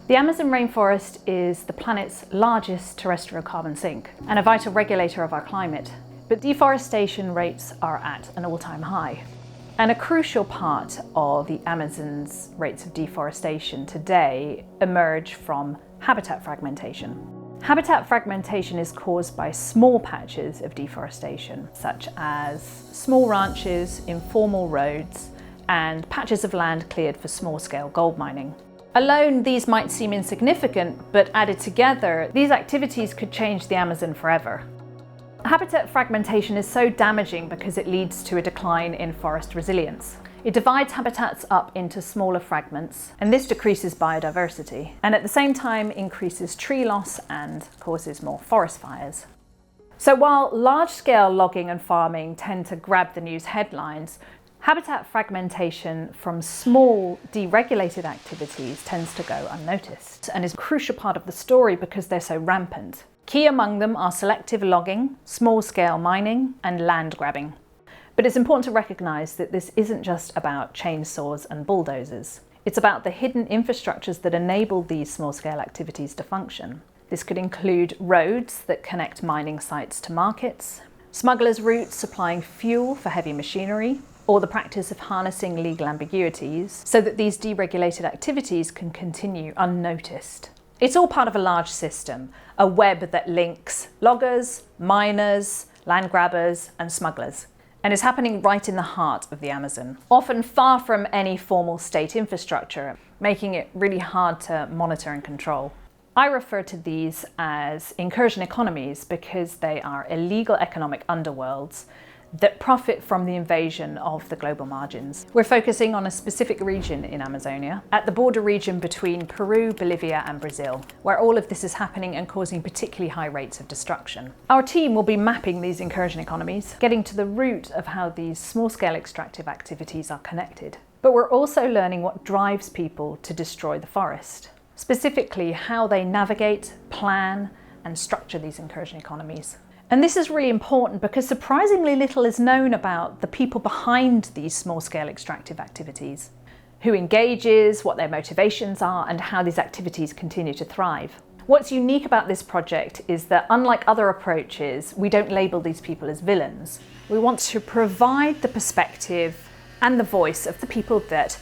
The Amazon rainforest is the planet's largest terrestrial carbon sink and a vital regulator of our climate. But deforestation rates are at an all-time high. And a crucial part of the Amazon's rates of deforestation today emerge from habitat fragmentation. Habitat fragmentation is caused by small patches of deforestation, such as small ranches, informal roads, and patches of land cleared for small-scale gold mining. Alone, these might seem insignificant, but added together, these activities could change the Amazon forever. Habitat fragmentation is so damaging because it leads to a decline in forest resilience. It divides habitats up into smaller fragments, and this decreases biodiversity, and at the same time increases tree loss and causes more forest fires. So while large-scale logging and farming tend to grab the news headlines, habitat fragmentation from small, deregulated activities tends to go unnoticed and is a crucial part of the story because they're so rampant. Key among them are selective logging, small-scale mining, and land grabbing. But it's important to recognise that this isn't just about chainsaws and bulldozers. It's about the hidden infrastructures that enable these small-scale activities to function. This could include roads that connect mining sites to markets, smugglers' routes supplying fuel for heavy machinery, or the practice of harnessing legal ambiguities so that these deregulated activities can continue unnoticed. It's all part of a large system, a web that links loggers, miners, land grabbers, and smugglers, and is happening right in the heart of the Amazon, often far from any formal state infrastructure, making it really hard to monitor and control. I refer to these as incursion economies because they are illegal economic underworlds that profit from the invasion of the global margins. We're focusing on a specific region in Amazonia, at the border region between Peru, Bolivia and Brazil, where all of this is happening and causing particularly high rates of destruction. Our team will be mapping these incursion economies, getting to the root of how these small-scale extractive activities are connected. But we're also learning what drives people to destroy the forest, specifically how they navigate, plan and structure these incursion economies. And this is really important because surprisingly little is known about the people behind these small-scale extractive activities, who engages, what their motivations are, and how these activities continue to thrive. What's unique about this project is that, unlike other approaches, we don't label these people as villains. We want to provide the perspective and the voice of the people that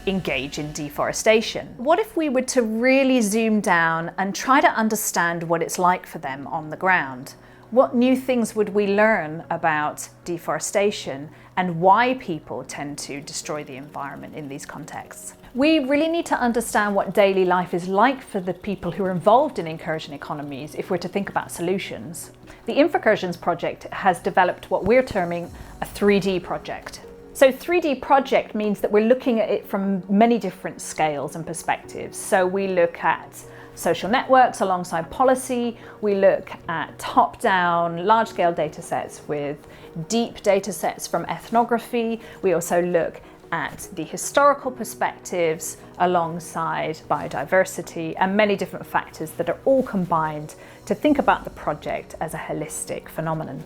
engage in deforestation. What if we were to really zoom down and try to understand what it's like for them on the ground? What new things would we learn about deforestation and why people tend to destroy the environment in these contexts? We really need to understand what daily life is like for the people who are involved in incursion economies if we're to think about solutions. The INFRACURSIONS project has developed what we're terming a 3D project. So 3D project means that we're looking at it from many different scales and perspectives. So we look at social networks alongside policy, we look at top-down, large-scale data sets with deep data sets from ethnography. We also look at the historical perspectives alongside biodiversity and many different factors that are all combined to think about the project as a holistic phenomenon.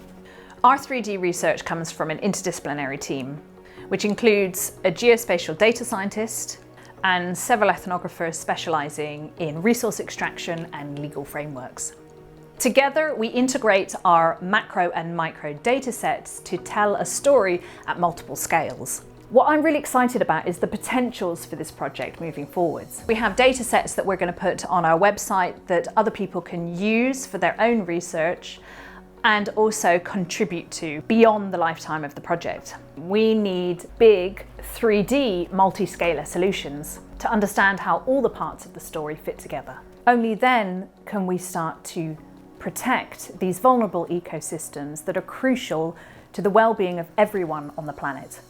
Our 3D research comes from an interdisciplinary team, which includes a geospatial data scientist, and several ethnographers specialising in resource extraction and legal frameworks. Together, we integrate our macro and micro data sets to tell a story at multiple scales. What I'm really excited about is the potentials for this project moving forwards. We have data sets that we're going to put on our website that other people can use for their own research and also contribute to beyond the lifetime of the project. We need big 3D multi-scalar solutions to understand how all the parts of the story fit together. Only then can we start to protect these vulnerable ecosystems that are crucial to the well-being of everyone on the planet.